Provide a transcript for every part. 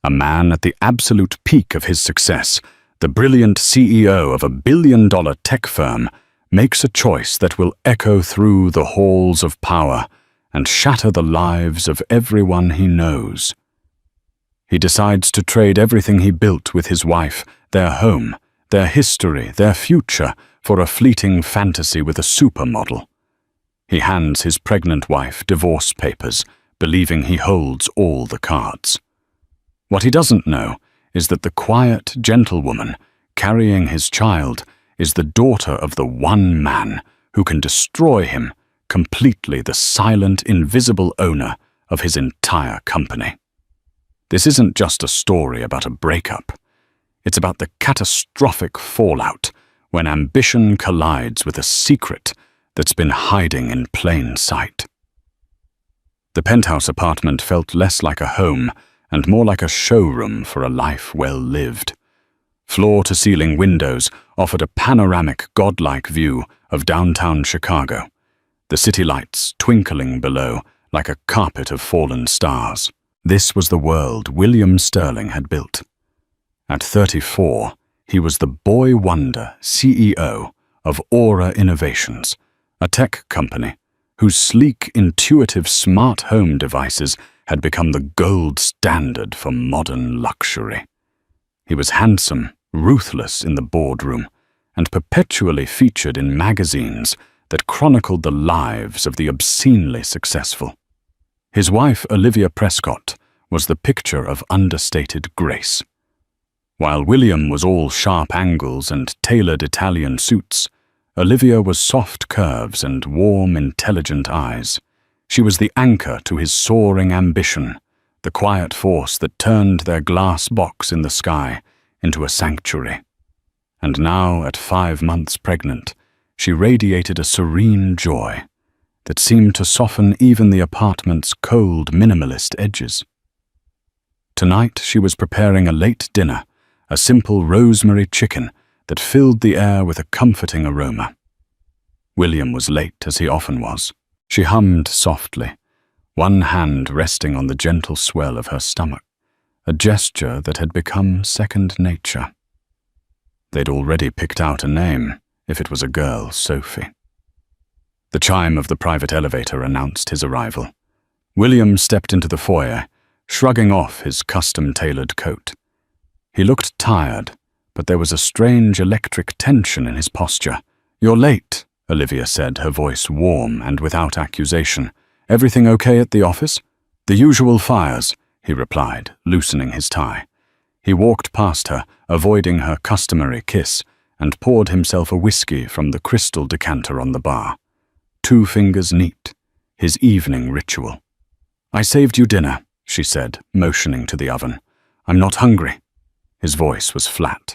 a man at the absolute peak of his success, the brilliant CEO of a billion-dollar tech firm, makes a choice that will echo through the halls of power and shatter the lives of everyone he knows. He decides to trade everything he built with his wife, their home, their history, their future, for a fleeting fantasy with a supermodel. He hands his pregnant wife divorce papers, believing he holds all the cards. What he doesn't know is that the quiet gentlewoman carrying his child is the daughter of the one man who can destroy him, completely the silent, invisible owner of his entire company. This isn't just a story about a breakup. It's about the catastrophic fallout when ambition collides with a secret that's been hiding in plain sight. The penthouse apartment felt less like a home and more like a showroom for a life well lived. Floor-to-ceiling windows offered a panoramic, godlike view of downtown Chicago, the city lights twinkling below like a carpet of fallen stars. This was the world William Sterling had built. At 34, he was the boy wonder CEO of Aura Innovations, a tech company whose sleek, intuitive smart home devices had become the gold standard for modern luxury. He was handsome, ruthless in the boardroom, and perpetually featured in magazines that chronicled the lives of the obscenely successful. His wife, Olivia Prescott, was the picture of understated grace. While William was all sharp angles and tailored Italian suits, Olivia was soft curves and warm, intelligent eyes. She was the anchor to his soaring ambition, the quiet force that turned their glass box in the sky into a sanctuary. And now, at 5 months pregnant, she radiated a serene joy that seemed to soften even the apartment's cold, minimalist edges. Tonight she was preparing a late dinner, a simple rosemary chicken that filled the air with a comforting aroma. William was late, as he often was. She hummed softly, one hand resting on the gentle swell of her stomach, a gesture that had become second nature. They'd already picked out a name, if it was a girl, Sophie. The chime of the private elevator announced his arrival. William stepped into the foyer, shrugging off his custom-tailored coat. He looked tired, but there was a strange electric tension in his posture. "You're late," Olivia said, her voice warm and without accusation. "Everything okay at the office?" "The usual fires," he replied, loosening his tie. He walked past her, avoiding her customary kiss, and poured himself a whiskey from the crystal decanter on the bar. 2 fingers neat, his evening ritual. "I saved you dinner," she said, motioning to the oven. "I'm not hungry." His voice was flat.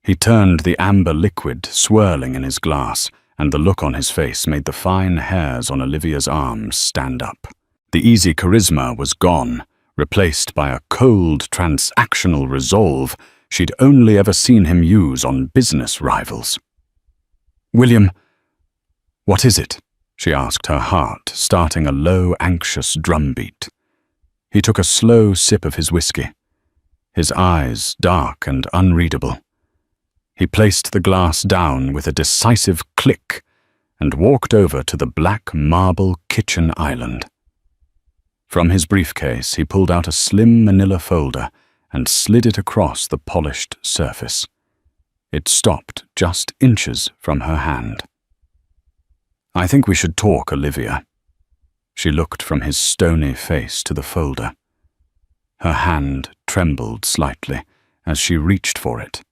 He turned the amber liquid swirling in his glass, and the look on his face made the fine hairs on Olivia's arms stand up. The easy charisma was gone, replaced by a cold, transactional resolve she'd only ever seen him use on business rivals. "William, what is it?" she asked, her heart starting a low, anxious drumbeat. He took a slow sip of his whiskey, his eyes dark and unreadable. He placed the glass down with a decisive click and walked over to the black marble kitchen island. From his briefcase, he pulled out a slim manila folder and slid it across the polished surface. It stopped just inches from her hand. "I think we should talk, Olivia." She looked from his stony face to the folder. Her hand trembled slightly as she reached for it.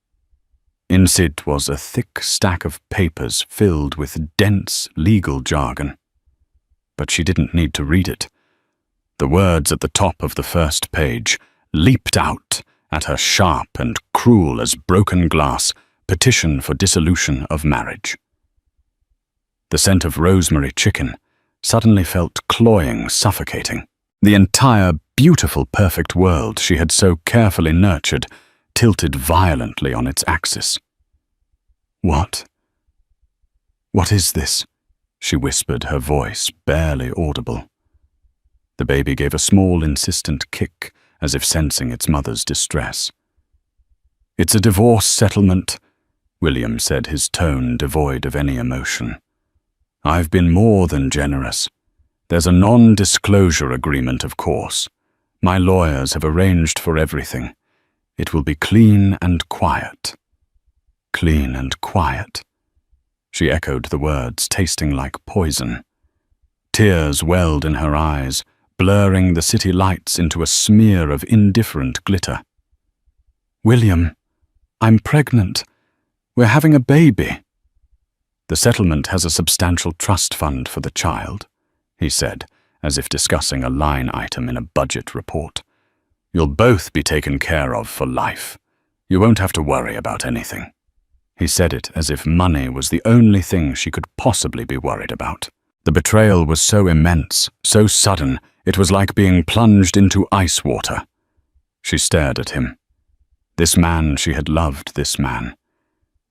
Inside was a thick stack of papers filled with dense legal jargon. But she didn't need to read it. The words at the top of the first page leaped out at her sharp and cruel as broken glass petition for dissolution of marriage. The scent of rosemary chicken suddenly felt cloying, suffocating. The entire beautiful, perfect world she had so carefully nurtured tilted violently on its axis. What is this?" she whispered, her voice barely audible. The baby gave a small, insistent kick as if sensing its mother's distress. "It's a divorce settlement," William said, his tone devoid of any emotion. "I've been more than generous. There's a non-disclosure agreement, of course. My lawyers have arranged for everything. It will be clean and quiet." "Clean and quiet." She echoed the words, tasting like poison. Tears welled in her eyes, blurring the city lights into a smear of indifferent glitter. "William, I'm pregnant. We're having a baby." "The settlement has a substantial trust fund for the child," he said, as if discussing a line item in a budget report. "You'll both be taken care of for life. You won't have to worry about anything." He said it as if money was the only thing she could possibly be worried about. The betrayal was so immense, so sudden, it was like being plunged into ice water. She stared at him. This man she had loved, this man.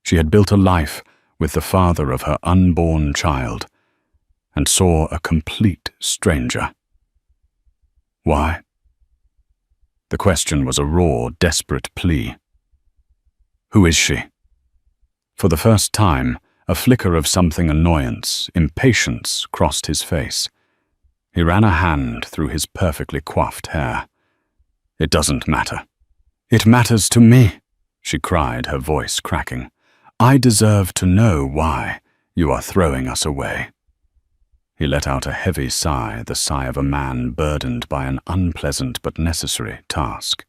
She had built a life with the father of her unborn child, and saw a complete stranger. Why? The question was a raw, desperate plea. "Who is she?" For the first time, a flicker of something annoyance, impatience crossed his face. He ran a hand through his perfectly coiffed hair. "It doesn't matter." "It matters to me," she cried, her voice cracking. "I deserve to know why you are throwing us away." He let out a heavy sigh, the sigh of a man burdened by an unpleasant but necessary task.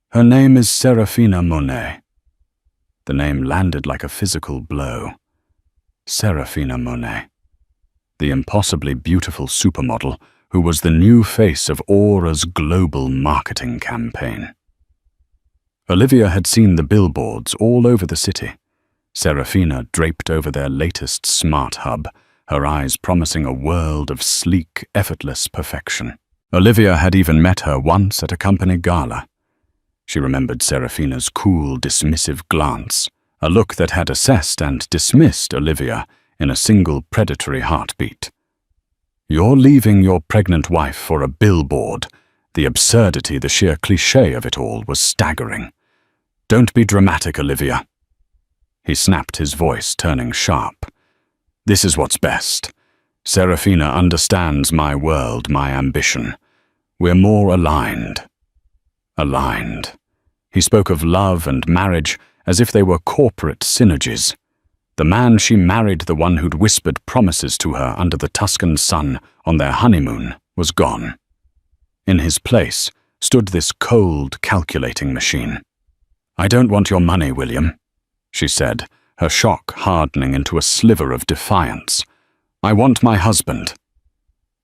"Her name is Serafina Monet." The name landed like a physical blow. Serafina Monet. The impossibly beautiful supermodel who was the new face of Aura's global marketing campaign. Olivia had seen the billboards all over the city. Serafina draped over their latest smart hub, her eyes promising a world of sleek, effortless perfection. Olivia had even met her once at a company gala. She remembered Serafina's cool, dismissive glance, a look that had assessed and dismissed Olivia in a single predatory heartbeat. "You're leaving your pregnant wife for a billboard." The absurdity, the sheer cliché of it all was staggering. "Don't be dramatic, Olivia." He snapped his voice, turning sharp. "This is what's best. Serafina understands my world, my ambition. We're more aligned." Aligned. He spoke of love and marriage as if they were corporate synergies. The man she married, the one who'd whispered promises to her under the Tuscan sun on their honeymoon, was gone. In his place stood this cold, calculating machine. "I don't want your money, William," she said, her shock hardening into a sliver of defiance. "I want my husband."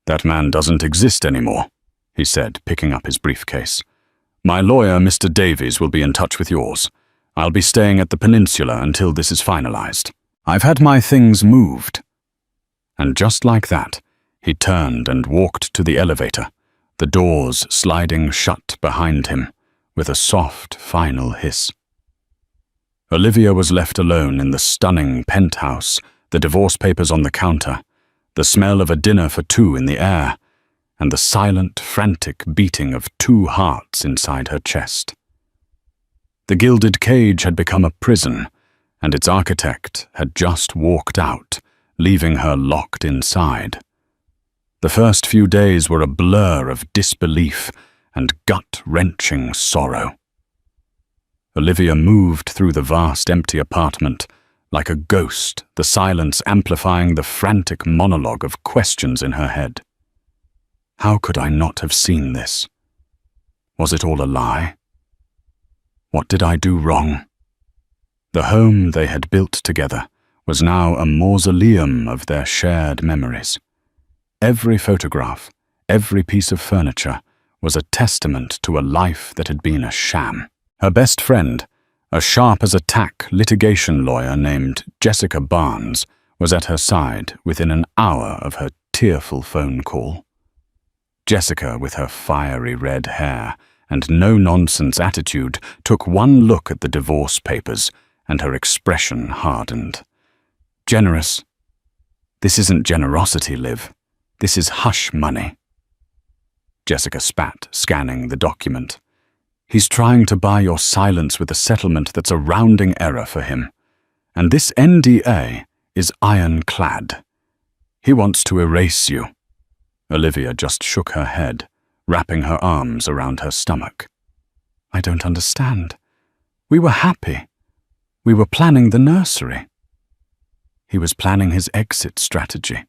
"That man doesn't exist anymore," he said, picking up his briefcase. "My lawyer, Mr. Davies, will be in touch with yours. I'll be staying at the Peninsula until this is finalized. I've had my things moved." And just like that, he turned and walked to the elevator, the doors sliding shut behind him, with a soft, final hiss. Olivia was left alone in the stunning penthouse, the divorce papers on the counter, the smell of a dinner for two in the air, and the silent, frantic beating of two hearts inside her chest. The gilded cage had become a prison, and its architect had just walked out, leaving her locked inside. The first few days were a blur of disbelief and gut-wrenching sorrow. Olivia moved through the vast, empty apartment, like a ghost, the silence amplifying the frantic monologue of questions in her head. How could I not have seen this? Was it all a lie? What did I do wrong? The home they had built together was now a mausoleum of their shared memories. Every photograph, every piece of furniture, was a testament to a life that had been a sham. Her best friend, a sharp-as-a-tack litigation lawyer named Jessica Barnes, was at her side within an hour of her tearful phone call. Jessica, with her fiery red hair and no-nonsense attitude, took one look at the divorce papers, and her expression hardened. "Generous? This isn't generosity, Liv. This is hush money." Jessica spat, scanning the document. "He's trying to buy your silence with a settlement that's a rounding error for him. And this NDA is ironclad. He wants to erase you." Olivia just shook her head, wrapping her arms around her stomach. "I don't understand. We were happy. We were planning the nursery." "He was planning his exit strategy."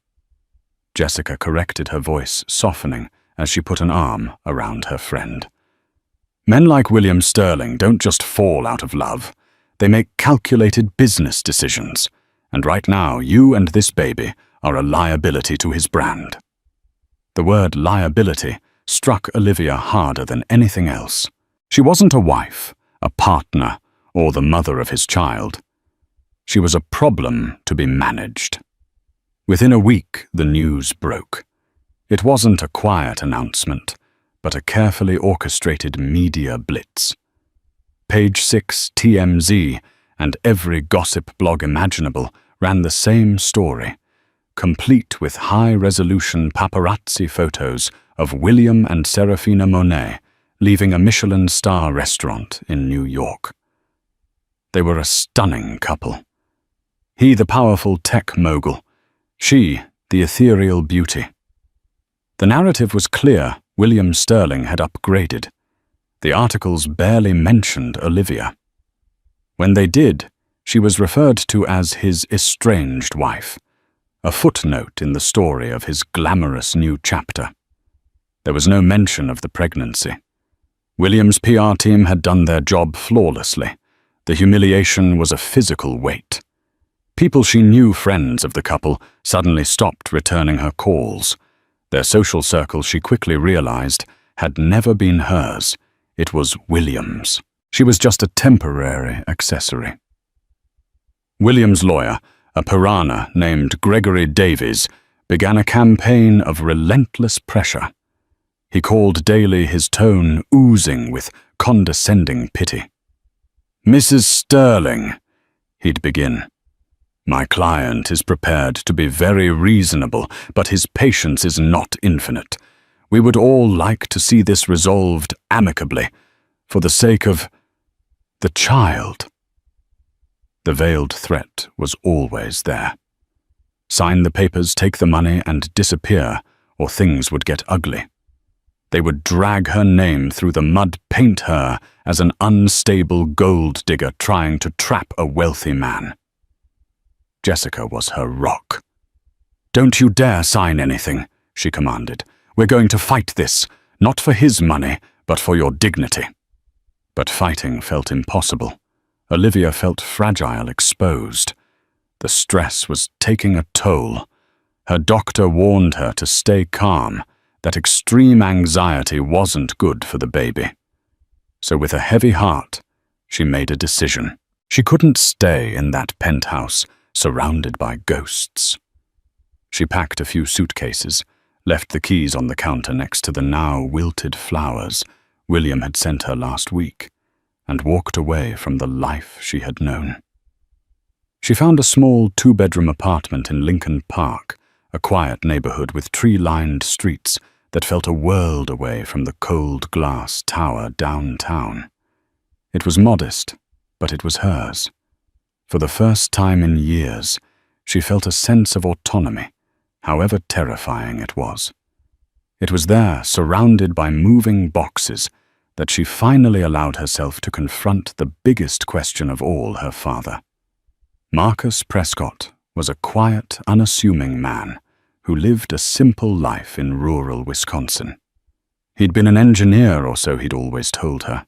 Jessica corrected, her voice softening as she put an arm around her friend. "Men like William Sterling don't just fall out of love. They make calculated business decisions. And right now, you and this baby are a liability to his brand." The word liability struck Olivia harder than anything else. She wasn't a wife, a partner, or the mother of his child. She was a problem to be managed. Within a week, the news broke. It wasn't a quiet announcement, but a carefully orchestrated media blitz. Page 6, TMZ, and every gossip blog imaginable ran the same story, complete with high-resolution paparazzi photos of William and Serafina Monet leaving a Michelin star restaurant in New York. They were a stunning couple. He the powerful tech mogul, she the ethereal beauty. The narrative was clear. William Sterling had upgraded. The articles barely mentioned Olivia. When they did, she was referred to as his estranged wife, a footnote in the story of his glamorous new chapter. There was no mention of the pregnancy. William's PR team had done their job flawlessly. The humiliation was a physical weight. People she knew, friends of the couple, suddenly stopped returning her calls. Their social circle, she quickly realized, had never been hers. It was William's. She was just a temporary accessory. William's lawyer, a piranha named Gregory Davies, began a campaign of relentless pressure. He called daily, his tone oozing with condescending pity. "Mrs. Sterling," he'd begin. "My client is prepared to be very reasonable, but his patience is not infinite. We would all like to see this resolved amicably, for the sake of the child." The veiled threat was always there. Sign the papers, take the money, and disappear, or things would get ugly. They would drag her name through the mud, paint her as an unstable gold digger trying to trap a wealthy man. Jessica was her rock. "Don't you dare sign anything," she commanded. "We're going to fight this, not for his money, but for your dignity." But fighting felt impossible. Olivia felt fragile, exposed. The stress was taking a toll. Her doctor warned her to stay calm, that extreme anxiety wasn't good for the baby. So with a heavy heart, she made a decision. She couldn't stay in that penthouse, surrounded by ghosts. She packed a few suitcases, left the keys on the counter next to the now wilted flowers William had sent her last week, and walked away from the life she had known. She found a small two-bedroom apartment in Lincoln Park, a quiet neighborhood with tree-lined streets that felt a world away from the cold glass tower downtown. It was modest, but it was hers. For the first time in years, she felt a sense of autonomy, however terrifying it was. It was there, surrounded by moving boxes, that she finally allowed herself to confront the biggest question of all her father. Marcus Prescott was a quiet, unassuming man who lived a simple life in rural Wisconsin. He'd been an engineer, or so he'd always told her.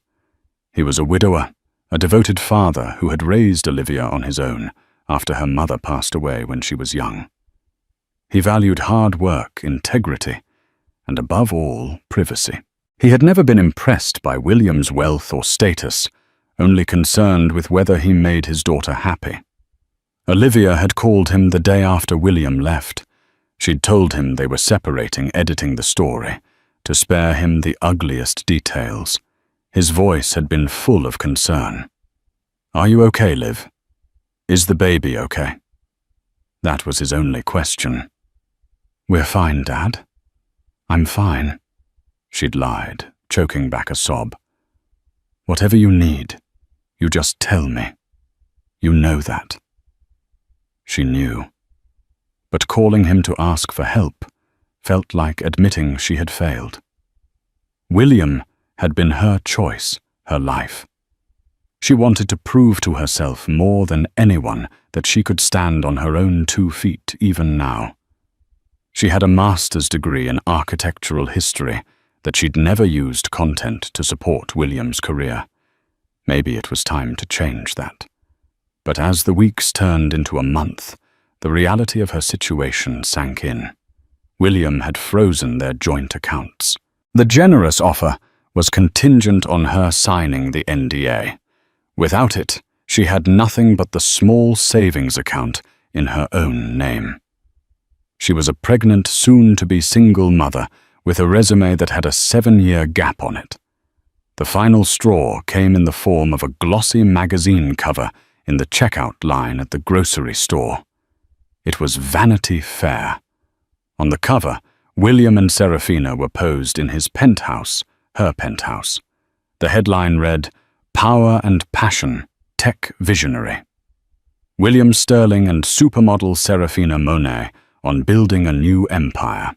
He was a widower, a devoted father who had raised Olivia on his own after her mother passed away when she was young. He valued hard work, integrity, and above all, privacy. He had never been impressed by William's wealth or status, only concerned with whether he made his daughter happy. Olivia had called him the day after William left. She'd told him they were separating, editing the story, to spare him the ugliest details. His voice had been full of concern. "Are you okay, Liv? Is the baby okay?" That was his only question. "We're fine, Dad. I'm fine." She'd lied, choking back a sob. "Whatever you need, you just tell me. You know that." She knew. But calling him to ask for help felt like admitting she had failed. William had been her choice, her life. She wanted to prove to herself more than anyone that she could stand on her own 2 feet even now. She had a master's degree in architectural history that she'd never used content to support William's career. Maybe it was time to change that. But as the weeks turned into a month, the reality of her situation sank in. William had frozen their joint accounts. The generous offer was contingent on her signing the NDA. Without it, she had nothing but the small savings account in her own name. She was a pregnant, soon-to-be single mother with a resume that had a 7-year gap on it. The final straw came in the form of a glossy magazine cover in the checkout line at the grocery store. It was Vanity Fair. On the cover, William and Serafina were posed in his penthouse, her penthouse. The headline read, "Power and Passion, Tech Visionary." William Sterling and supermodel Serafina Monet on building a new empire.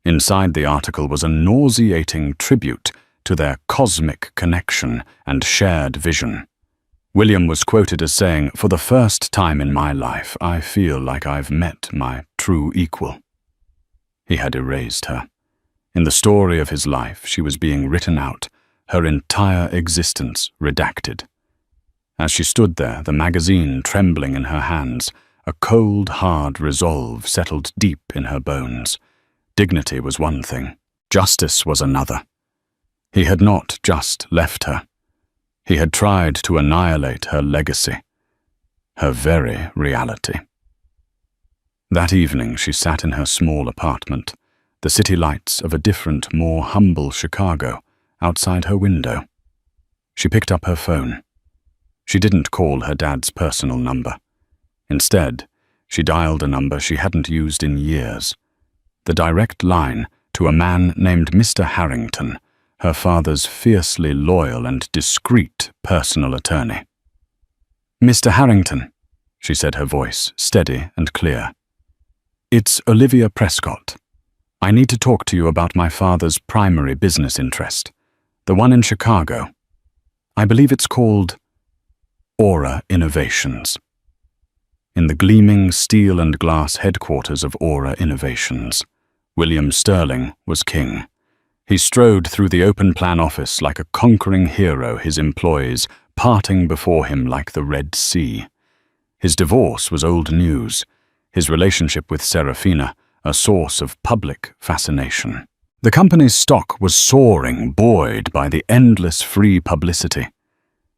Inside the article was a nauseating tribute to their cosmic connection and shared vision. William was quoted as saying, "For the first time in my life, I feel like I've met my true equal." He had erased her. In the story of his life, she was being written out, her entire existence redacted. As she stood there, the magazine trembling in her hands, a cold, hard resolve settled deep in her bones. Dignity was one thing, justice was another. He had not just left her. He had tried to annihilate her legacy, her very reality. That evening she sat in her small apartment, the city lights of a different, more humble Chicago outside her window. She picked up her phone. She didn't call her dad's personal number. Instead, she dialed a number she hadn't used in years, the direct line to a man named Mr. Harrington, her father's fiercely loyal and discreet personal attorney. "Mr. Harrington," she said, her voice steady and clear. "It's Olivia Prescott. I need to talk to you about my father's primary business interest, the one in Chicago. I believe it's called Aura Innovations." In the gleaming steel and glass headquarters of Aura Innovations, William Sterling was king. He strode through the open-plan office like a conquering hero, his employees parting before him like the Red Sea. His divorce was old news, his relationship with Serafina a source of public fascination. The company's stock was soaring, buoyed by the endless free publicity.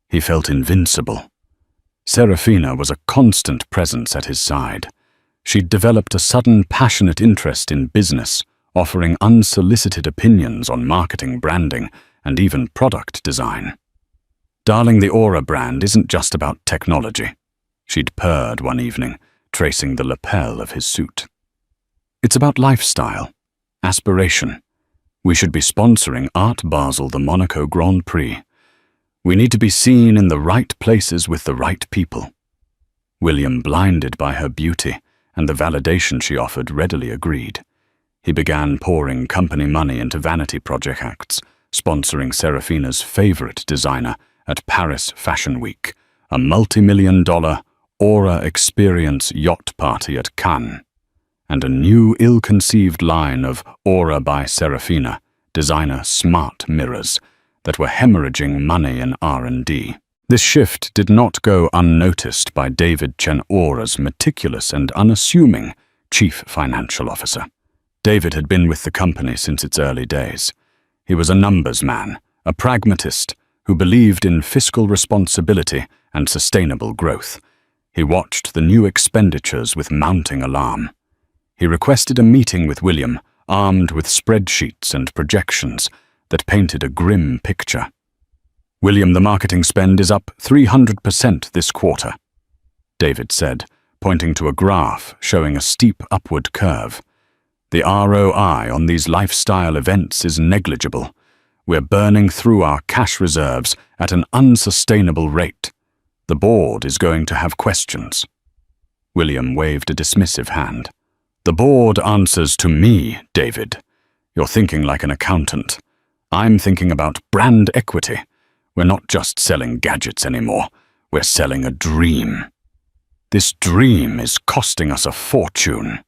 He felt invincible. Serafina was a constant presence at his side. She'd developed a sudden passionate interest in business, offering unsolicited opinions on marketing, branding, and even product design. "Darling, the Aura brand isn't just about technology," she'd purred one evening, tracing the lapel of his suit. "It's about lifestyle, aspiration. We should be sponsoring Art Basel, the Monaco Grand Prix. We need to be seen in the right places with the right people." William, blinded by her beauty and the validation she offered, readily agreed. He began pouring company money into vanity projects, sponsoring Serafina's favorite designer at Paris Fashion Week, a multi-million-dollar Aura Experience yacht party at Cannes, and a new ill-conceived line of Aura by Serafina, designer smart mirrors, that were hemorrhaging money in R&D. This shift did not go unnoticed by David Chen Aura's meticulous and unassuming chief financial officer. David had been with the company since its early days. He was a numbers man, a pragmatist who believed in fiscal responsibility and sustainable growth. He watched the new expenditures with mounting alarm. He requested a meeting with William, armed with spreadsheets and projections that painted a grim picture. "William, the marketing spend is up 300% this quarter," David said, pointing to a graph showing a steep upward curve. The ROI on these lifestyle events is negligible. We're burning through our cash reserves at an unsustainable rate. The board is going to have questions." William waved a dismissive hand. "The board answers to me, David. You're thinking like an accountant. I'm thinking about brand equity. We're not just selling gadgets anymore. We're selling a dream. This dream is costing us a fortune."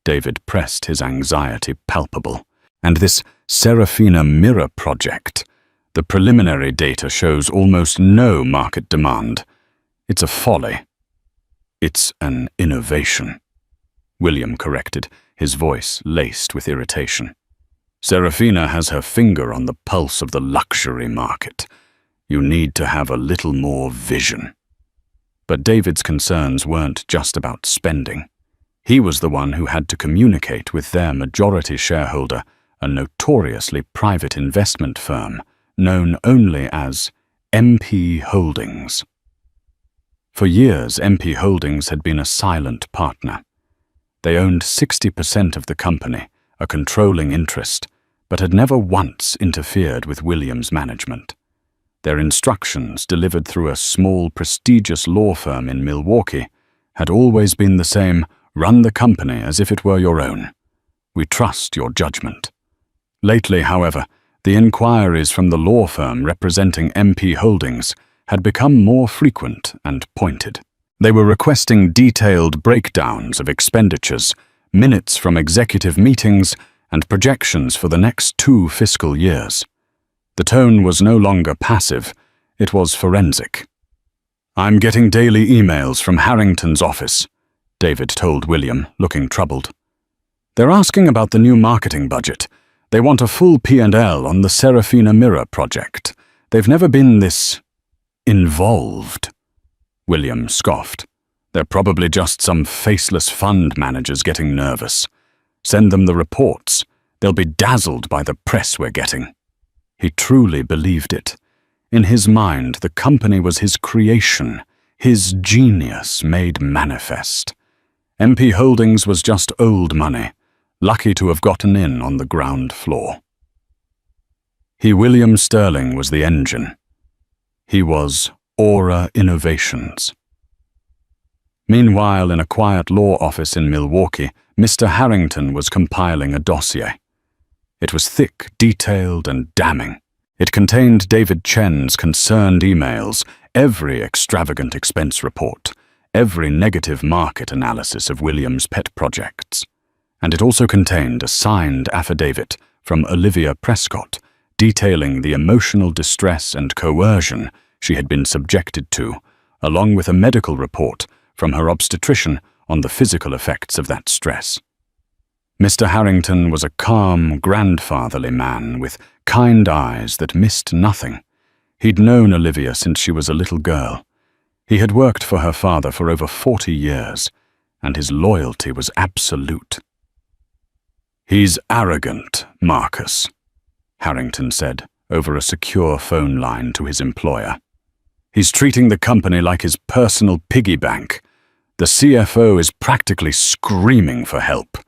David pressed his anxiety palpable. "And this Serafina mirror project, the preliminary data shows almost no market demand. It's a folly." "It's an innovation," William corrected, his voice laced with irritation. "Serafina has her finger on the pulse of the luxury market. You need to have a little more vision." But David's concerns weren't just about spending. He was the one who had to communicate with their majority shareholder, a notoriously private investment firm known only as MP Holdings. For years, MP Holdings had been a silent partner. They owned 60% of the company, a controlling interest, but had never once interfered with William's management. Their instructions, delivered through a small, prestigious law firm in Milwaukee, had always been the same: run the company as if it were your own. We trust your judgment. Lately, however, the inquiries from the law firm representing MP Holdings had become more frequent and pointed. They were requesting detailed breakdowns of expenditures, minutes from executive meetings, and projections for the next 2 fiscal years. The tone was no longer passive, it was forensic. "I'm getting daily emails from Harrington's office," David told William, looking troubled. "They're asking about the new marketing budget. They want a full P&L on the Serafina Mirror project. They've never been this involved." William scoffed. "They're probably just some faceless fund managers getting nervous. Send them the reports. They'll be dazzled by the press we're getting." He truly believed it. In his mind, the company was his creation, his genius made manifest. MP Holdings was just old money, lucky to have gotten in on the ground floor. William Sterling was the engine. He was Aura Innovations. Meanwhile, in a quiet law office in Milwaukee, Mr. Harrington was compiling a dossier. It was thick, detailed, and damning. It contained David Chen's concerned emails, every extravagant expense report, every negative market analysis of William's pet projects. And it also contained a signed affidavit from Olivia Prescott, detailing the emotional distress and coercion she had been subjected to, along with a medical report from her obstetrician on the physical effects of that stress. Mr. Harrington was a calm, grandfatherly man with kind eyes that missed nothing. He'd known Olivia since she was a little girl. He had worked for her father for over 40 years, and his loyalty was absolute. "He's arrogant, Marcus," Harrington said over a secure phone line to his employer. "He's treating the company like his personal piggy bank. The CFO is practically screaming for help,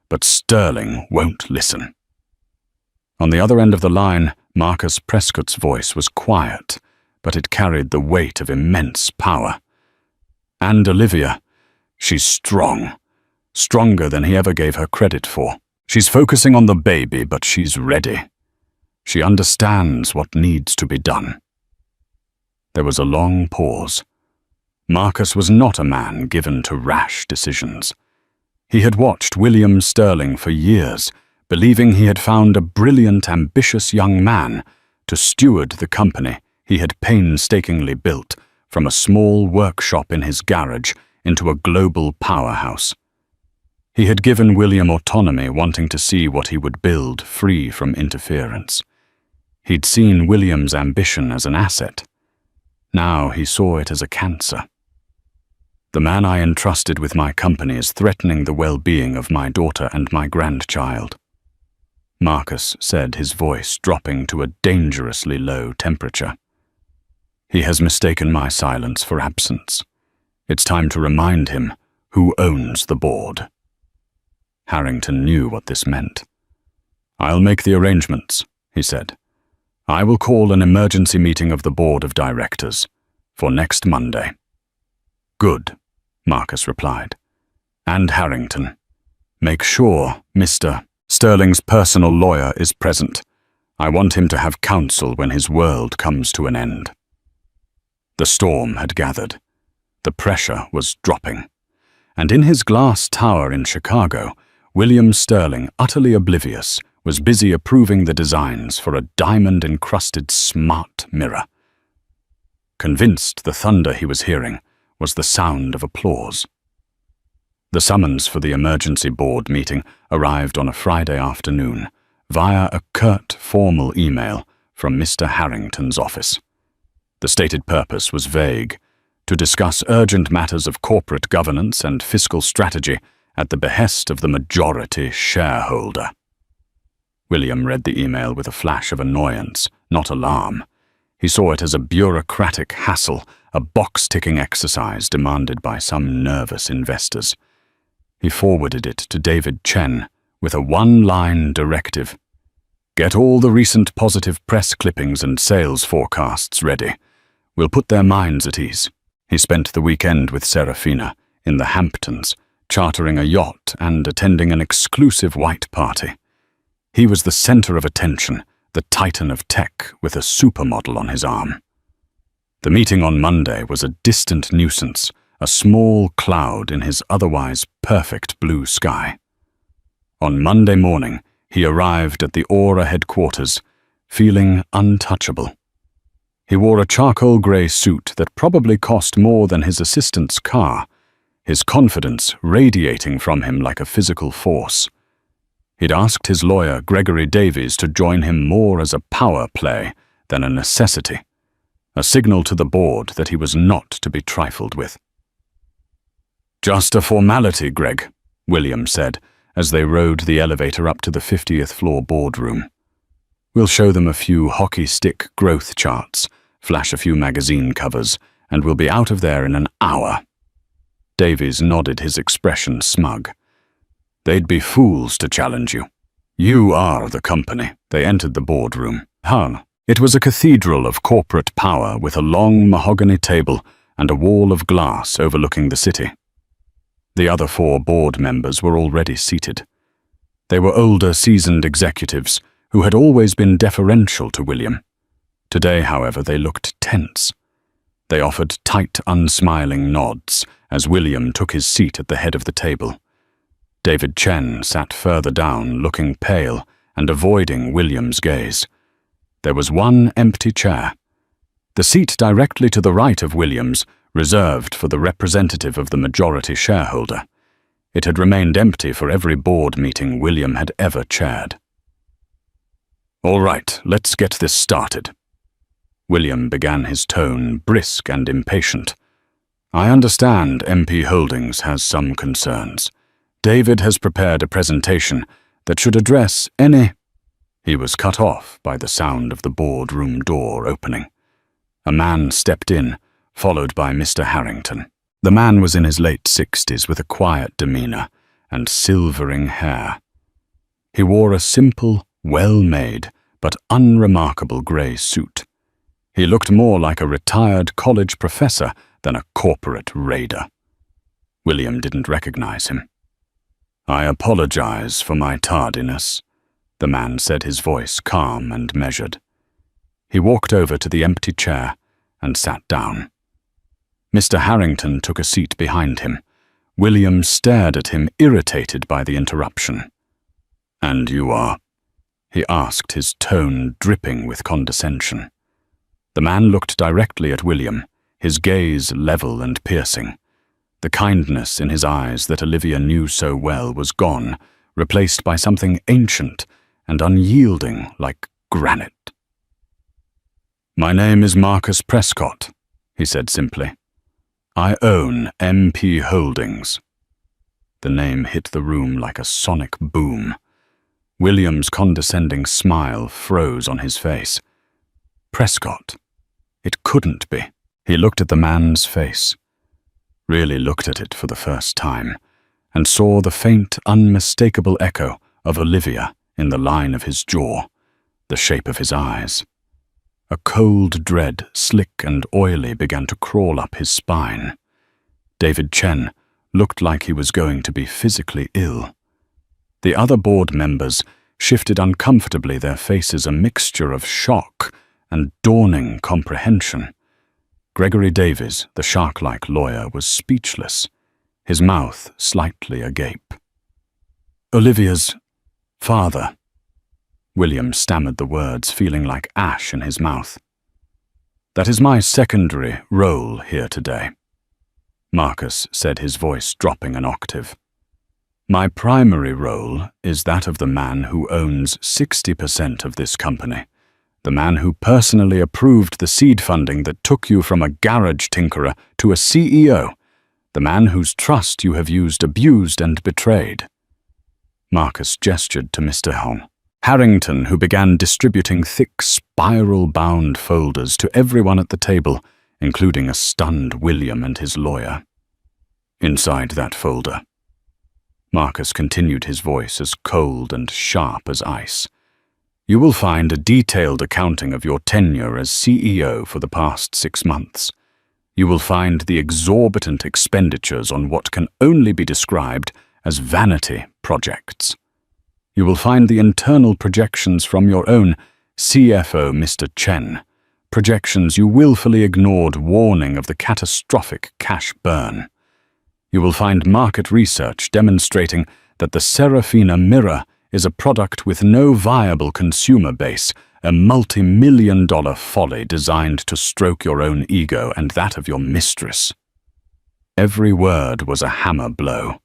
but Sterling won't listen." On the other end of the line, Marcus Prescott's voice was quiet, but it carried the weight of immense power. "And Olivia, she's strong, stronger than he ever gave her credit for. She's focusing on the baby, but she's ready. She understands what needs to be done." There was a long pause. Marcus was not a man given to rash decisions. He had watched William Sterling for years, believing he had found a brilliant, ambitious young man to steward the company he had painstakingly built from a small workshop in his garage into a global powerhouse. He had given William autonomy, wanting to see what he would build free from interference. He'd seen William's ambition as an asset. Now he saw it as a cancer. "The man I entrusted with my company is threatening the well-being of my daughter and my grandchild," Marcus said, his voice dropping to a dangerously low temperature. "He has mistaken my silence for absence. It's time to remind him who owns the board." Harrington knew what this meant. "I'll make the arrangements," he said. "I will call an emergency meeting of the board of directors for next Monday." "Good," Marcus replied. "And Harrington, make sure Mr. Sterling's personal lawyer is present. I want him to have counsel when his world comes to an end." The storm had gathered. The pressure was dropping. And in his glass tower in Chicago, William Sterling, utterly oblivious, was busy approving the designs for a diamond-encrusted smart mirror. Convinced the thunder he was hearing was the sound of applause. The summons for the emergency board meeting arrived on a Friday afternoon via a curt, formal email from Mr. Harrington's office. The stated purpose was vague: to discuss urgent matters of corporate governance and fiscal strategy at the behest of the majority shareholder. William read the email with a flash of annoyance, not alarm. He saw it as a bureaucratic hassle, a box-ticking exercise demanded by some nervous investors. He forwarded it to David Chen with a one-line directive: "Get all the recent positive press clippings and sales forecasts ready. We'll put their minds at ease." He spent the weekend with Serafina in the Hamptons, chartering a yacht and attending an exclusive white party. He was the center of attention, the titan of tech with a supermodel on his arm. The meeting on Monday was a distant nuisance, a small cloud in his otherwise perfect blue sky. On Monday morning, he arrived at the Aura headquarters, feeling untouchable. He wore a charcoal grey suit that probably cost more than his assistant's car, his confidence radiating from him like a physical force. He'd asked his lawyer, Gregory Davies, to join him more as a power play than a necessity, a signal to the board that he was not to be trifled with. "Just a formality, Greg," William said, as they rode the elevator up to the 50th floor boardroom. "We'll show them a few hockey stick growth charts, flash a few magazine covers, and we'll be out of there in an hour." Davies nodded, his expression smug. "They'd be fools to challenge you. You are the company." They entered the boardroom. It was a cathedral of corporate power with a long mahogany table and a wall of glass overlooking the city. The other 4 board members were already seated. They were older, seasoned executives who had always been deferential to William. Today, however, they looked tense. They offered tight, unsmiling nods as William took his seat at the head of the table. David Chen sat further down, looking pale and avoiding William's gaze. There was one empty chair. The seat directly to the right of William's, reserved for the representative of the majority shareholder. It had remained empty for every board meeting William had ever chaired. "All right, let's get this started." William began, his tone brisk and impatient. "I understand MP Holdings has some concerns. David has prepared a presentation that should address any—" He was cut off by the sound of the boardroom door opening. A man stepped in, followed by Mr. Harrington. The man was in his late 60s with a quiet demeanor and silvering hair. He wore a simple, well-made, but unremarkable grey suit. He looked more like a retired college professor than a corporate raider. William didn't recognize him. "I apologize for my tardiness," the man said, his voice calm and measured. He walked over to the empty chair and sat down. Mr. Harrington took a seat behind him. William stared at him, irritated by the interruption. "And you are?" he asked, his tone dripping with condescension. The man looked directly at William, his gaze level and piercing. The kindness in his eyes that Olivia knew so well was gone, replaced by something ancient and unyielding like granite. "My name is Marcus Prescott," he said simply. "I own MP Holdings." The name hit the room like a sonic boom. William's condescending smile froze on his face. Prescott. It couldn't be. He looked at the man's face. Really looked at it for the first time, and saw the faint, unmistakable echo of Olivia in the line of his jaw, the shape of his eyes. A cold dread, slick and oily, began to crawl up his spine. David Chen looked like he was going to be physically ill. The other board members shifted uncomfortably, their faces a mixture of shock and dawning comprehension. Gregory Davies, the shark-like lawyer, was speechless, his mouth slightly agape. "Olivia's father," William stammered the words, feeling like ash in his mouth. "That is my secondary role here today," Marcus said, his voice dropping an octave. "My primary role is that of the man who owns 60% of this company, the man who personally approved the seed funding that took you from a garage tinkerer to a CEO, the man whose trust you have used, abused, and betrayed." Marcus gestured to Mr. Hong. Harrington, who began distributing thick, spiral-bound folders to everyone at the table, including a stunned William and his lawyer. "Inside that folder," Marcus continued, his voice as cold and sharp as ice, "you will find a detailed accounting of your tenure as CEO for the past 6 months. You will find the exorbitant expenditures on what can only be described as vanity projects. You will find the internal projections from your own CFO, Mr. Chen, projections you willfully ignored, warning of the catastrophic cash burn. You will find market research demonstrating that the Serafina mirror is a product with no viable consumer base, a multi-million-dollar folly designed to stroke your own ego and that of your mistress." Every word was a hammer blow.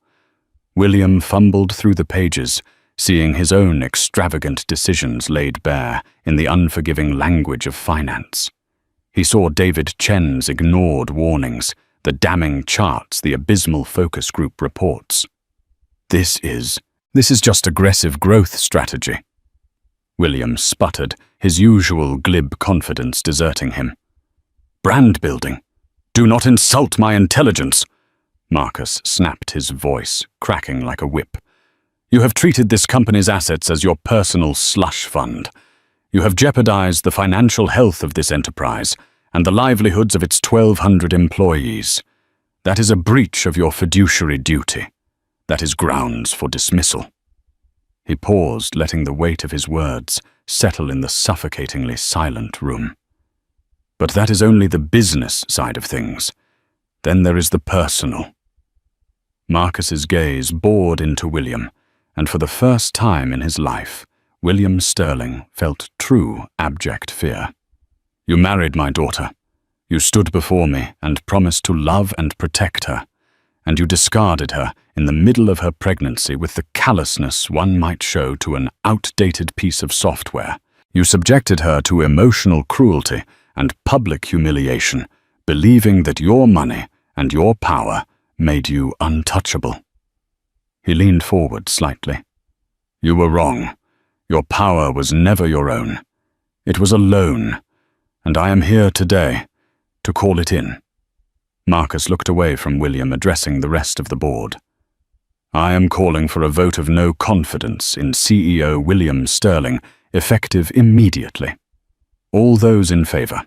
William fumbled through the pages, seeing his own extravagant decisions laid bare in the unforgiving language of finance. He saw David Chen's ignored warnings, the damning charts, the abysmal focus group reports. This is just aggressive growth strategy." William sputtered, his usual glib confidence deserting him. "Brand building. Do not insult my intelligence," Marcus snapped, his voice cracking like a whip. "You have treated this company's assets as your personal slush fund. You have jeopardized the financial health of this enterprise and the livelihoods of its 1,200 employees. That is a breach of your fiduciary duty. That is grounds for dismissal." He paused, letting the weight of his words settle in the suffocatingly silent room. "But that is only the business side of things. Then there is the personal." Marcus's gaze bored into William, and for the first time in his life, William Sterling felt true abject fear. "You married my daughter. You stood before me and promised to love and protect her, and you discarded her in the middle of her pregnancy with the callousness one might show to an outdated piece of software. You subjected her to emotional cruelty and public humiliation, believing that your money and your power made you untouchable." He leaned forward slightly. "You were wrong. Your power was never your own. It was a loan, and I am here today to call it in." Marcus looked away from William, addressing the rest of the board. "I am calling for a vote of no confidence in CEO William Sterling, effective immediately. All those in favor?"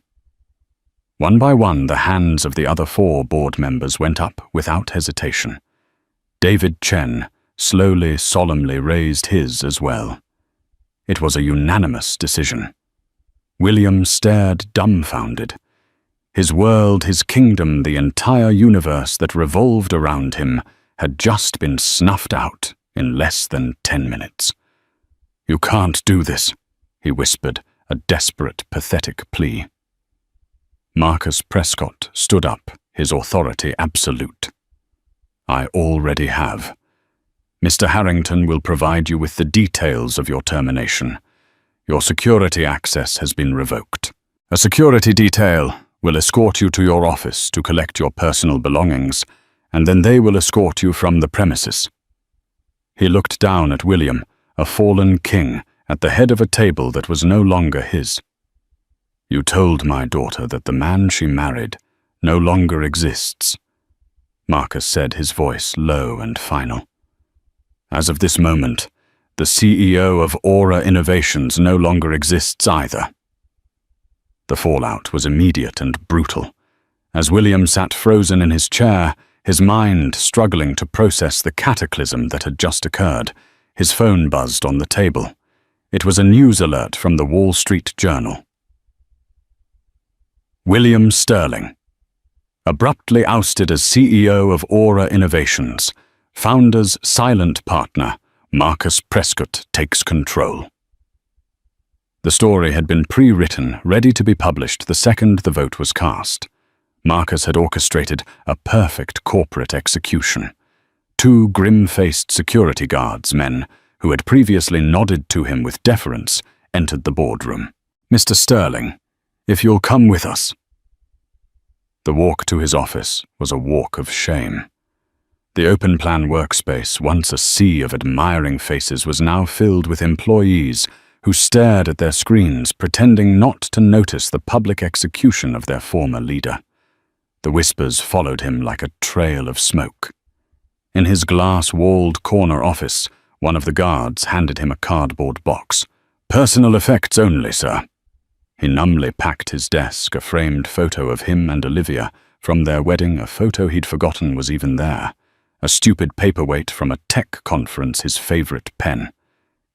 One by one, the hands of the other 4 board members went up without hesitation. David Chen slowly, solemnly raised his as well. It was a unanimous decision. William stared dumbfounded. His world, his kingdom, the entire universe that revolved around him had just been snuffed out in less than 10 minutes. "You can't do this," he whispered, a desperate, pathetic plea. Marcus Prescott stood up, his authority absolute. "I already have. Mr. Harrington will provide you with the details of your termination. Your security access has been revoked. A security detail will escort you to your office to collect your personal belongings, and then they will escort you from the premises." He looked down at William, a fallen king, at the head of a table that was no longer his. "You told my daughter that the man she married no longer exists," Marcus said, his voice low and final. As of this moment, the CEO of Aura Innovations no longer exists either. The fallout was immediate and brutal. As William sat frozen in his chair, his mind struggling to process the cataclysm that had just occurred, his phone buzzed on the table. It was a news alert from the Wall Street Journal. William Sterling, abruptly ousted as CEO of Aura Innovations, founder's silent partner, Marcus Prescott, takes control. The story had been pre-written, ready to be published the second the vote was cast. Marcus had orchestrated a perfect corporate execution. 2 grim-faced security guards, men who had previously nodded to him with deference, entered the boardroom. "Mr. Sterling, if you'll come with us." The walk to his office was a walk of shame. The open-plan workspace, once a sea of admiring faces, was now filled with employees who stared at their screens, pretending not to notice the public execution of their former leader. The whispers followed him like a trail of smoke. In his glass-walled corner office, one of the guards handed him a cardboard box. "Personal effects only, sir." He numbly packed his desk, a framed photo of him and Olivia from their wedding, a photo he'd forgotten was even there. A stupid paperweight from a tech conference, his favorite pen.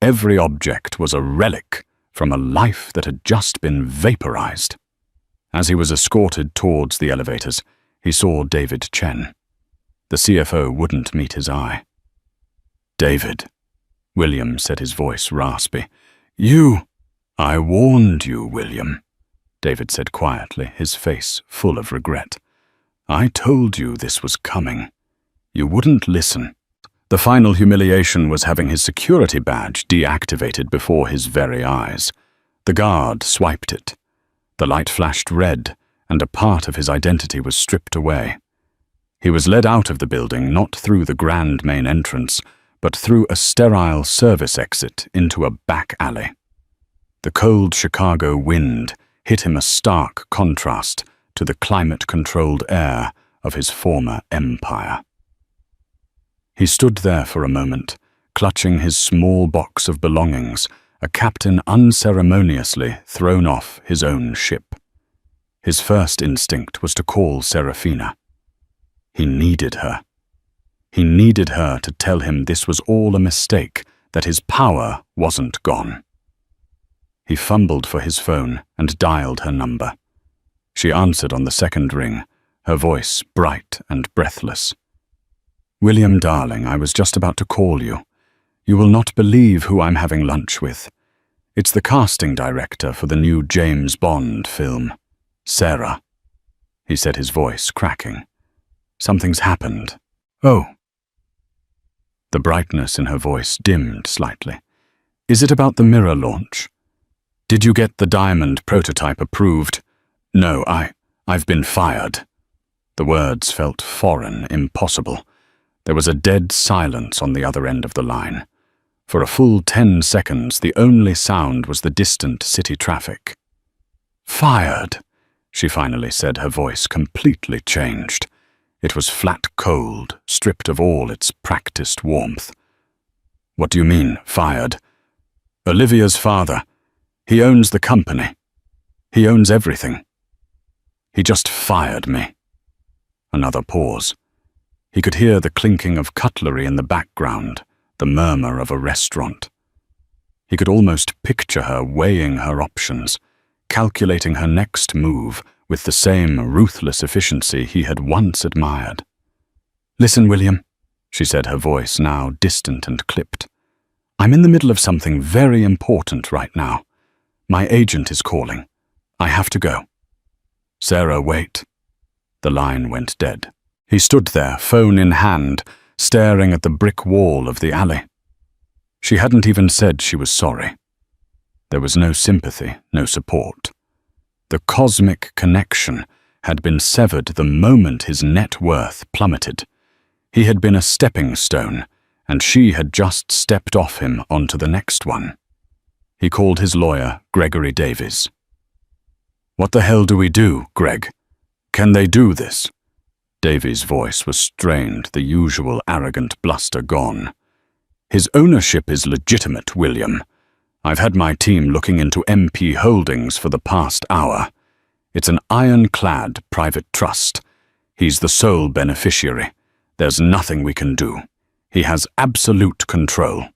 Every object was a relic from a life that had just been vaporized. As he was escorted towards the elevators, he saw David Chen. The CFO wouldn't meet his eye. "David," William said, his voice raspy. "You—" "I warned you, William," David said quietly, his face full of regret. "I told you this was coming. You wouldn't listen." The final humiliation was having his security badge deactivated before his very eyes. The guard swiped it. The light flashed red, and a part of his identity was stripped away. He was led out of the building, not through the grand main entrance, but through a sterile service exit into a back alley. The cold Chicago wind hit him a stark contrast to the climate-controlled air of his former empire. He stood there for a moment, clutching his small box of belongings, a captain unceremoniously thrown off his own ship. His first instinct was to call Serafina. He needed her. He needed her to tell him this was all a mistake, that his power wasn't gone. He fumbled for his phone and dialed her number. She answered on the second ring, her voice bright and breathless. "William, darling, I was just about to call you. You will not believe who I'm having lunch with. It's the casting director for the new James Bond film, Sarah," he said, his voice cracking. "Something's happened." "Oh." The brightness in her voice dimmed slightly. "Is it about the mirror launch? Did you get the diamond prototype approved?" "No, I've been fired." The words felt foreign, impossible. There was a dead silence on the other end of the line. For a full 10 seconds, the only sound was the distant city traffic. "Fired," she finally said, her voice completely changed. It was flat cold, stripped of all its practiced warmth. "What do you mean, fired?" "Olivia's father. He owns the company. He owns everything. He just fired me." Another pause. He could hear the clinking of cutlery in the background, the murmur of a restaurant. He could almost picture her weighing her options, calculating her next move with the same ruthless efficiency he had once admired. "Listen, William," she said, her voice now distant and clipped. "I'm in the middle of something very important right now. My agent is calling. I have to go." "Sarah, wait." The line went dead. He stood there, phone in hand, staring at the brick wall of the alley. She hadn't even said she was sorry. There was no sympathy, no support. The cosmic connection had been severed the moment his net worth plummeted. He had been a stepping stone, and she had just stepped off him onto the next one. He called his lawyer, Gregory Davies. "What the hell do we do, Greg? Can they do this?" Davies' voice was strained, the usual arrogant bluster gone. His ownership is legitimate, William. I've had my team looking into MP Holdings for the past hour. It's an ironclad private trust. He's the sole beneficiary. There's nothing we can do. He has absolute control.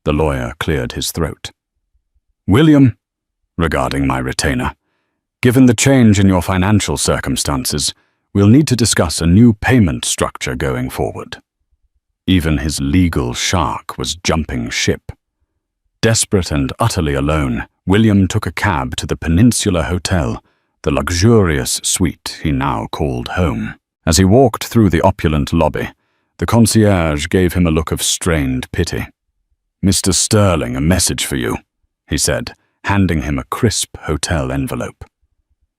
The lawyer cleared his throat. William, regarding my retainer, given the change in your financial circumstances, we'll need to discuss a new payment structure going forward. Even his legal shark was jumping ship. Desperate and utterly alone, William took a cab to the Peninsula Hotel, the luxurious suite he now called home. As he walked through the opulent lobby, the concierge gave him a look of strained pity. "Mr. Sterling, a message for you," he said, handing him a crisp hotel envelope.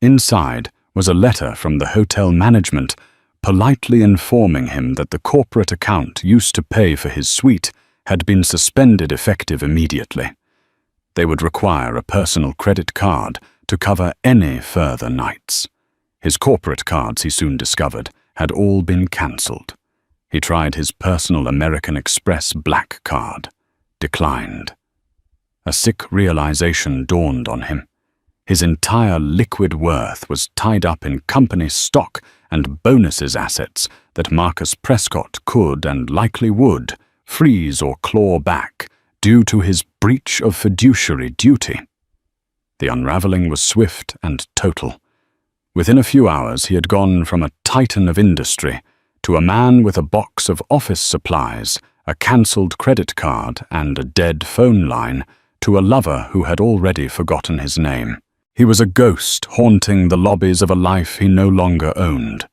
Inside was a letter from the hotel management, politely informing him that the corporate account used to pay for his suite had been suspended effective immediately. They would require a personal credit card to cover any further nights. His corporate cards, he soon discovered, had all been cancelled. He tried his personal American Express black card. Declined. A sick realization dawned on him. His entire liquid worth was tied up in company stock and bonuses assets that Marcus Prescott could and likely would freeze or claw back due to his breach of fiduciary duty. The unraveling was swift and total. Within a few hours, he had gone from a titan of industry to a man with a box of office supplies, a cancelled credit card, and a dead phone line, to a lover who had already forgotten his name. He was a ghost haunting the lobbies of a life he no longer owned.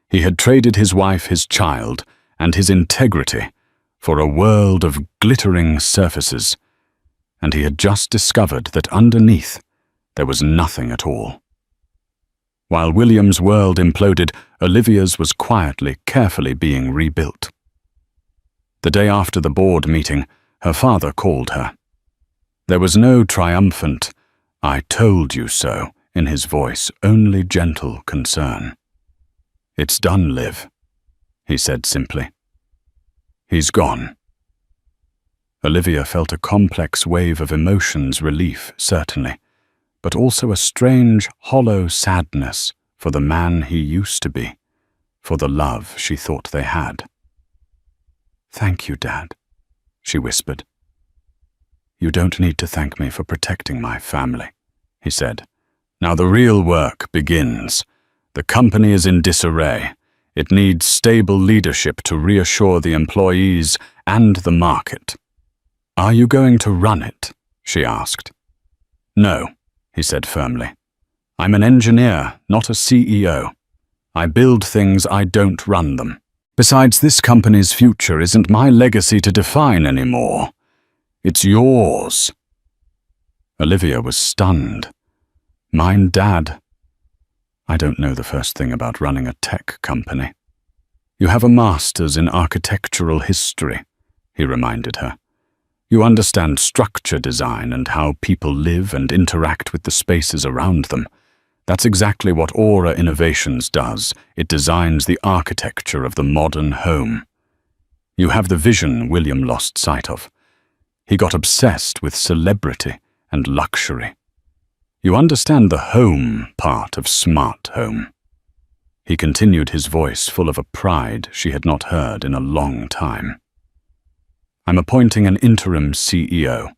He had traded his wife, his child, and his integrity for a world of glittering surfaces, and he had just discovered that underneath there was nothing at all. While William's world imploded, Olivia's was quietly, carefully being rebuilt. The day after the board meeting, her father called her. There was no triumphant, "I told you so," in his voice, only gentle concern. "It's done, Liv," he said simply. "He's gone." Olivia felt a complex wave of emotions, relief, certainly, but also a strange, hollow sadness for the man he used to be, for the love she thought they had. "Thank you, Dad," she whispered. "You don't need to thank me for protecting my family," he said. "Now the real work begins. The company is in disarray. It needs stable leadership to reassure the employees and the market." "Are you going to run it?" she asked. "No," he said firmly. "I'm an engineer, not a CEO. I build things, I don't run them. Besides, this company's future isn't my legacy to define anymore. It's yours." Olivia was stunned. "Mine, Dad. I don't know the first thing about running a tech company." "You have a master's in architectural history," he reminded her. "You understand structure design and how people live and interact with the spaces around them. That's exactly what Aura Innovations does. It designs the architecture of the modern home. You have the vision William lost sight of. He got obsessed with celebrity and luxury. You understand the home part of smart home." He continued, his voice full of a pride she had not heard in a long time. "I'm appointing an interim CEO,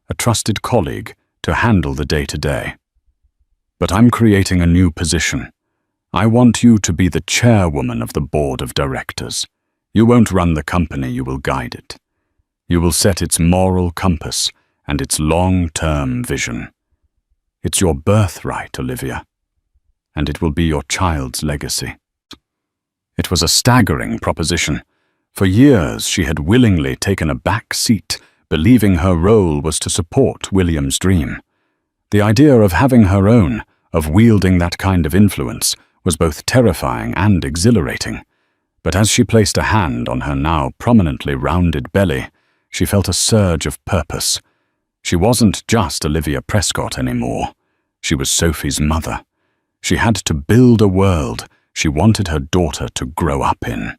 a trusted colleague, to handle the day-to-day. But I'm creating a new position. I want you to be the chairwoman of the board of directors. You won't run the company, you will guide it. You will set its moral compass and its long-term vision. It's your birthright, Olivia, and it will be your child's legacy." It was a staggering proposition. For years she had willingly taken a back seat, believing her role was to support William's dream. The idea of having her own, of wielding that kind of influence, was both terrifying and exhilarating. But as she placed a hand on her now prominently rounded belly, she felt a surge of purpose. She wasn't just Olivia Prescott anymore. She was Sophie's mother. She had to build a world she wanted her daughter to grow up in.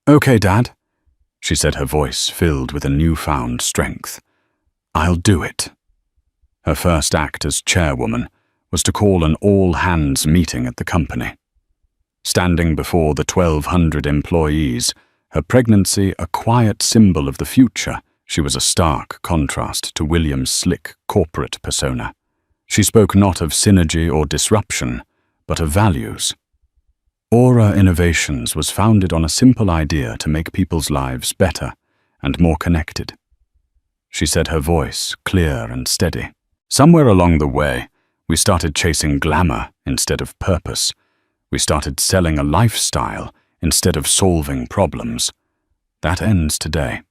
"Okay, Dad. she said, her voice filled with a newfound strength. "I'll do it." Her first act as chairwoman was to call an all-hands meeting at the company. Standing before the 1,200 employees, her pregnancy a quiet symbol of the future, she was a stark contrast to William's slick corporate persona. She spoke not of synergy or disruption, but of values. Aura Innovations was founded on a simple idea to make people's lives better and more connected. She said, her voice clear and steady. Somewhere along the way, we started chasing glamour instead of purpose. We started selling a lifestyle instead of solving problems. That ends today.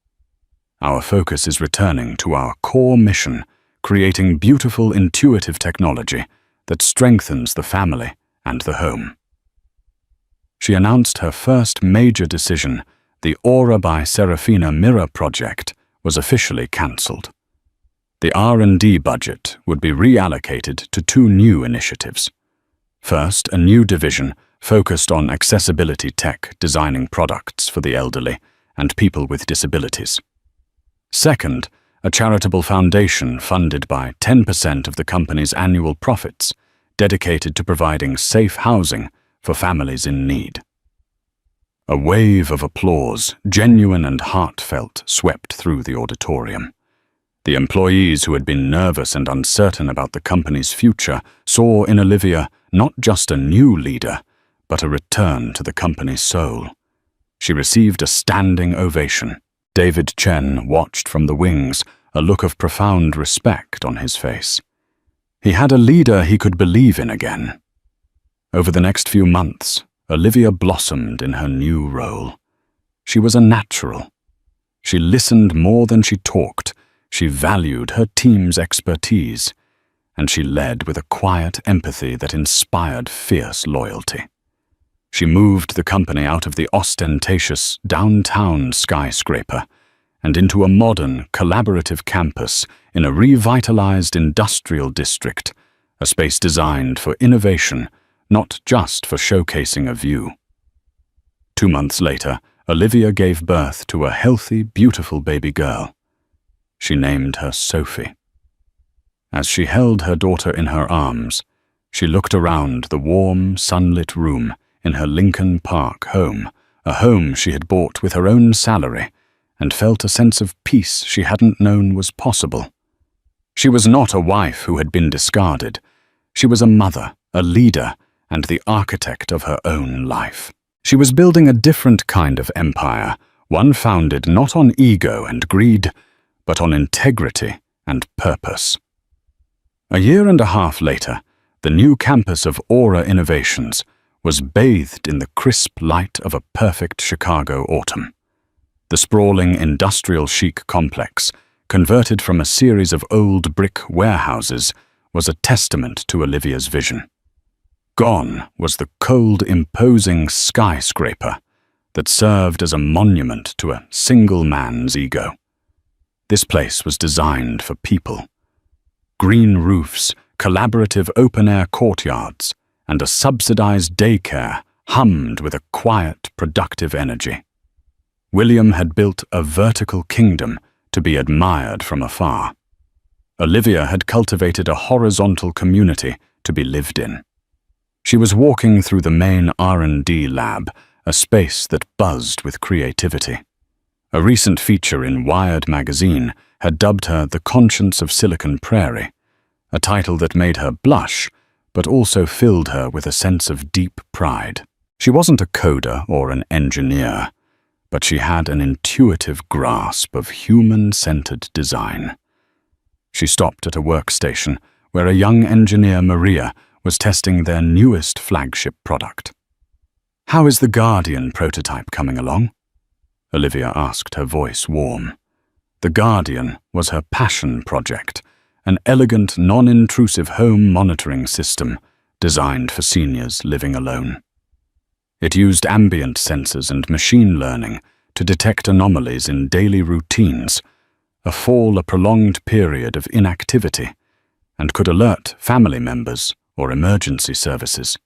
Our focus is returning to our core mission, creating beautiful, intuitive technology that strengthens the family and the home. She announced her first major decision. The Aura by Serafina Mirror project was officially cancelled. The R&D budget would be reallocated to 2 new initiatives. First, a new division focused on accessibility tech, designing products for the elderly and people with disabilities. Second, a charitable foundation funded by 10% of the company's annual profits, dedicated to providing safe housing for families in need. A wave of applause, genuine and heartfelt, swept through the auditorium. The employees who had been nervous and uncertain about the company's future saw in Olivia not just a new leader, but a return to the company's soul. She received a standing ovation. David Chen watched from the wings, a look of profound respect on his face. He had a leader he could believe in again. Over the next few months, Olivia blossomed in her new role. She was a natural. She listened more than she talked. She valued her team's expertise, and she led with a quiet empathy that inspired fierce loyalty. She moved the company out of the ostentatious downtown skyscraper and into a modern, collaborative campus in a revitalized industrial district, a space designed for innovation, not just for showcasing a view. 2 months later, Olivia gave birth to a healthy, beautiful baby girl. She named her Sophie. As she held her daughter in her arms, she looked around the warm, sunlit room in her Lincoln Park home, a home she had bought with her own salary, and felt a sense of peace she hadn't known was possible. She was not a wife who had been discarded. She was a mother, a leader, and the architect of her own life. She was building a different kind of empire, one founded not on ego and greed, but on integrity and purpose. A year and a half later, the new campus of Aura Innovations was bathed in the crisp light of a perfect Chicago autumn. The sprawling industrial chic complex, converted from a series of old brick warehouses, was a testament to Olivia's vision. Gone was the cold, imposing skyscraper that served as a monument to a single man's ego. This place was designed for people. Green roofs, collaborative open-air courtyards, and a subsidized daycare hummed with a quiet, productive energy. William had built a vertical kingdom to be admired from afar. Olivia had cultivated a horizontal community to be lived in. She was walking through the main R&D lab, a space that buzzed with creativity. A recent feature in Wired magazine had dubbed her the conscience of Silicon Prairie, a title that made her blush, but also filled her with a sense of deep pride. She wasn't a coder or an engineer, but she had an intuitive grasp of human-centered design. She stopped at a workstation where a young engineer, Maria, was testing their newest flagship product. "How is the Guardian prototype coming along?" Olivia asked, her voice warm. The Guardian was her passion project, an elegant, non-intrusive home monitoring system designed for seniors living alone. It used ambient sensors and machine learning to detect anomalies in daily routines, a prolonged period of inactivity, and could alert family members or emergency services.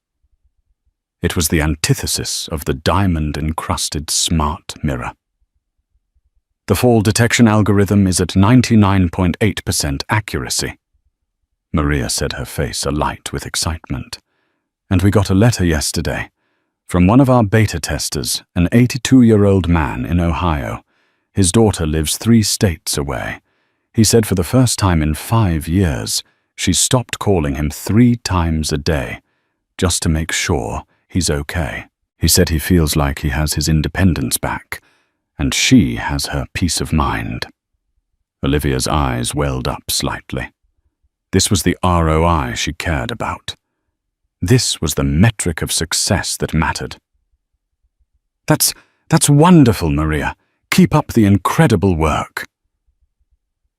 It was the antithesis of the diamond-encrusted smart mirror. The fall detection algorithm is at 99.8% accuracy. Maria said, her face alight with excitement. And we got a letter yesterday from one of our beta testers, an 82-year-old man in Ohio. His daughter lives 3 states away. He said for the first time in 5 years, she's stopped calling him 3 times a day, just to make sure he's okay. He said he feels like he has his independence back, and she has her peace of mind. Olivia's eyes welled up slightly. This was the ROI she cared about. This was the metric of success that mattered. That's wonderful, Maria. Keep up the incredible work.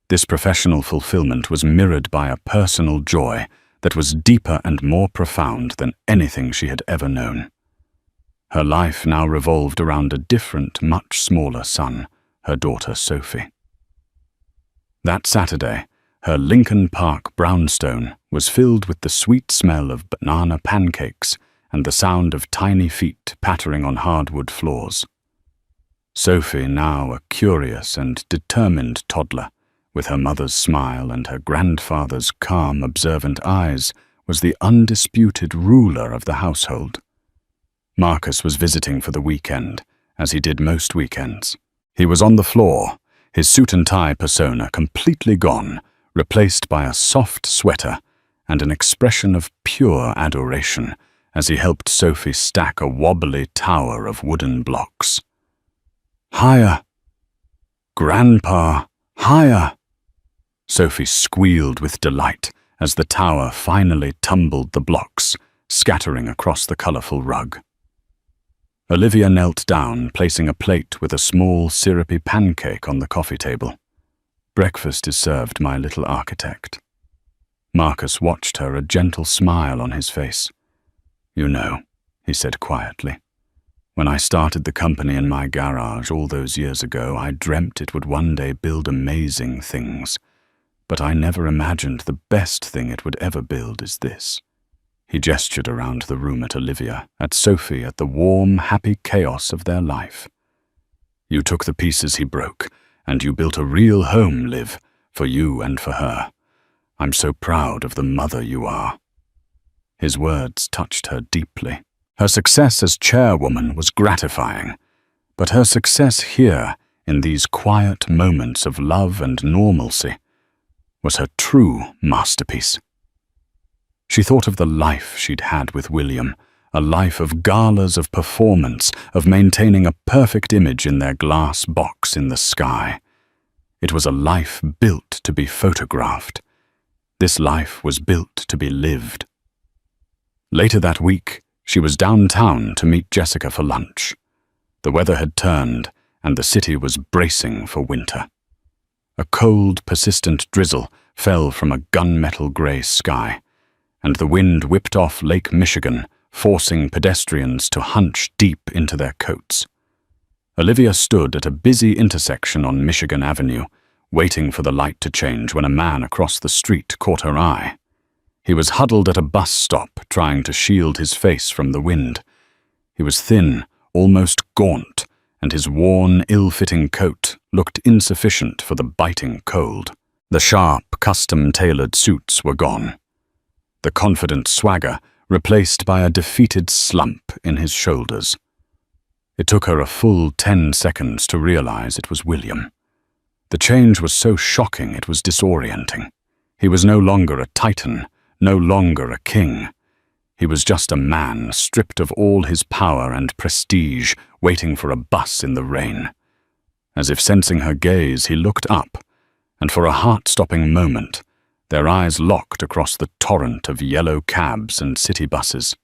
This professional fulfillment was mirrored by a personal joy that was deeper and more profound than anything she had ever known. Her life now revolved around a different, much smaller son, her daughter Sophie. That Saturday, her Lincoln Park brownstone was filled with the sweet smell of banana pancakes and the sound of tiny feet pattering on hardwood floors. Sophie, now a curious and determined toddler, with her mother's smile and her grandfather's calm, observant eyes, was the undisputed ruler of the household. Marcus was visiting for the weekend, as he did most weekends. He was on the floor, his suit and tie persona completely gone, replaced by a soft sweater and an expression of pure adoration as he helped Sophie stack a wobbly tower of wooden blocks. "Higher! Grandpa, higher!" Sophie squealed with delight as the tower finally tumbled the blocks, scattering across the colorful rug. Olivia knelt down, placing a plate with a small, syrupy pancake on the coffee table. "Breakfast is served, my little architect." Marcus watched her, a gentle smile on his face. "You know," he said quietly, "when I started the company in my garage all those years ago, I dreamt it would one day build amazing things. But I never imagined the best thing it would ever build is this." He gestured around the room at Olivia, at Sophie, at the warm, happy chaos of their life. "You took the pieces he broke, and you built a real home, Liv, for you and for her. I'm so proud of the mother you are." His words touched her deeply. Her success as chairwoman was gratifying, but her success here, in these quiet moments of love and normalcy, was her true masterpiece. She thought of the life she'd had with William, a life of galas of performance, of maintaining a perfect image in their glass box in the sky. It was a life built to be photographed. This life was built to be lived. Later that week, she was downtown to meet Jessica for lunch. The weather had turned, and the city was bracing for winter. A cold, persistent drizzle fell from a gunmetal gray sky, and the wind whipped off Lake Michigan, forcing pedestrians to hunch deep into their coats. Olivia stood at a busy intersection on Michigan Avenue, waiting for the light to change when a man across the street caught her eye. He was huddled at a bus stop, trying to shield his face from the wind. He was thin, almost gaunt, and his worn, ill-fitting coat looked insufficient for the biting cold. The sharp, custom-tailored suits were gone. The confident swagger replaced by a defeated slump in his shoulders. It took her a full 10 seconds to realize it was William. The change was so shocking it was disorienting. He was no longer a titan, no longer a king. He was just a man stripped of all his power and prestige, waiting for a bus in the rain. As if sensing her gaze, he looked up, and for a heart-stopping moment, their eyes locked across the torrent of yellow cabs and city buses.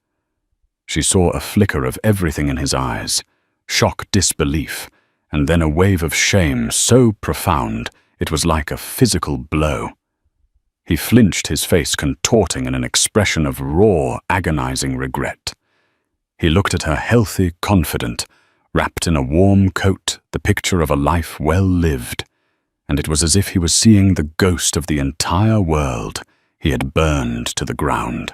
She saw a flicker of everything in his eyes, shock, disbelief, and then a wave of shame so profound it was like a physical blow. He flinched, his face contorting in an expression of raw, agonizing regret. He looked at her healthy, confident, wrapped in a warm coat, the picture of a life well lived, and it was as if he was seeing the ghost of the entire world he had burned to the ground.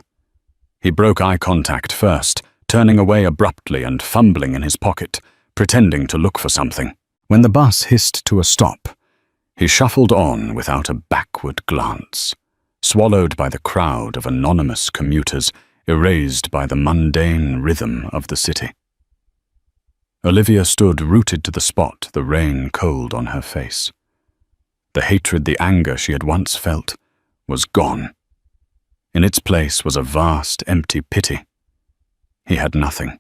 He broke eye contact first, turning away abruptly and fumbling in his pocket, pretending to look for something. When the bus hissed to a stop, he shuffled on without a backward glance, swallowed by the crowd of anonymous commuters, erased by the mundane rhythm of the city. Olivia stood rooted to the spot, the rain cold on her face. The hatred, the anger she had once felt, was gone. In its place was a vast, empty pity. He had nothing.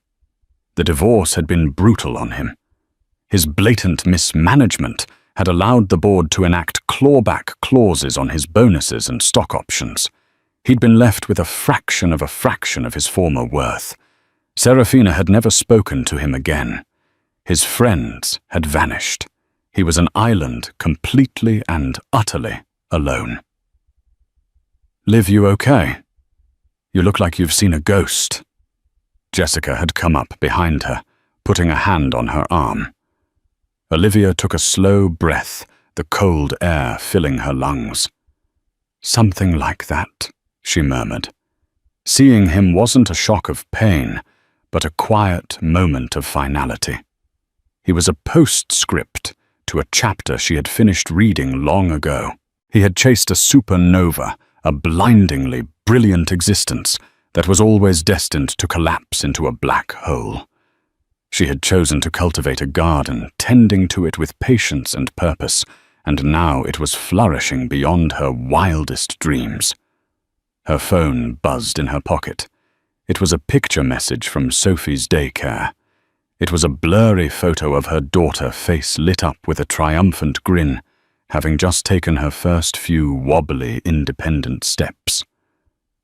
The divorce had been brutal on him. His blatant mismanagement had allowed the board to enact clawback clauses on his bonuses and stock options. He'd been left with a fraction of his former worth. Serafina had never spoken to him again. His friends had vanished. He was an island, completely and utterly alone. "Liv, you okay? You look like you've seen a ghost." Jessica had come up behind her, putting a hand on her arm. Olivia took a slow breath, the cold air filling her lungs. "Something like that," she murmured. Seeing him wasn't a shock of pain, but a quiet moment of finality. He was a postscript to a chapter she had finished reading long ago. He had chased a supernova, a blindingly brilliant existence that was always destined to collapse into a black hole. She had chosen to cultivate a garden, tending to it with patience and purpose, and now it was flourishing beyond her wildest dreams. Her phone buzzed in her pocket. It was a picture message from Sophie's daycare. It was a blurry photo of her daughter, face lit up with a triumphant grin, having just taken her first few wobbly, independent steps.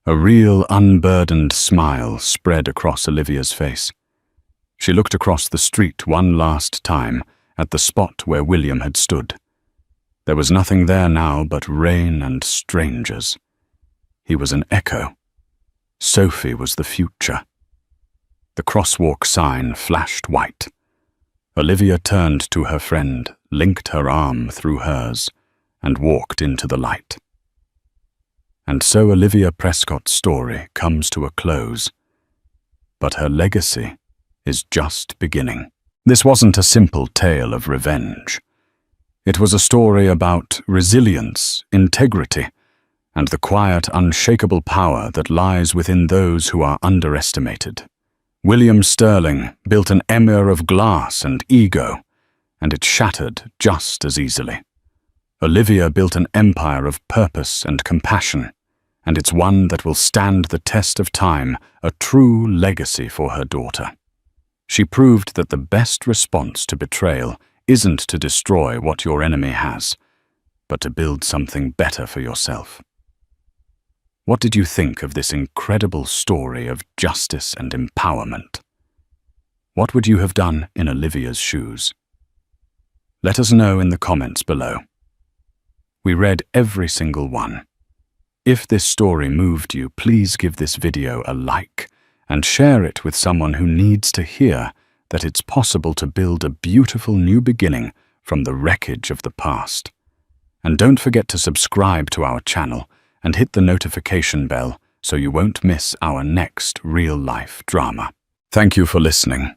A real, unburdened smile spread across Olivia's face. She looked across the street one last time at the spot where William had stood. There was nothing there now but rain and strangers. He was an echo. Sophie was the future. The crosswalk sign flashed white. Olivia turned to her friend, linked her arm through hers, and walked into the light. And so Olivia Prescott's story comes to a close. But her legacy is just beginning. This wasn't a simple tale of revenge. It was a story about resilience, integrity, and the quiet, unshakable power that lies within those who are underestimated. William Sterling built an emir of glass and ego, and it shattered just as easily. Olivia built an empire of purpose and compassion, and it's one that will stand the test of time, a true legacy for her daughter. She proved that the best response to betrayal isn't to destroy what your enemy has, but to build something better for yourself. What did you think of this incredible story of justice and empowerment? What would you have done in Olivia's shoes? Let us know in the comments below. We read every single one. If this story moved you, please give this video a like and share it with someone who needs to hear that it's possible to build a beautiful new beginning from the wreckage of the past. And don't forget to subscribe to our channel and hit the notification bell so you won't miss our next real-life drama. Thank you for listening.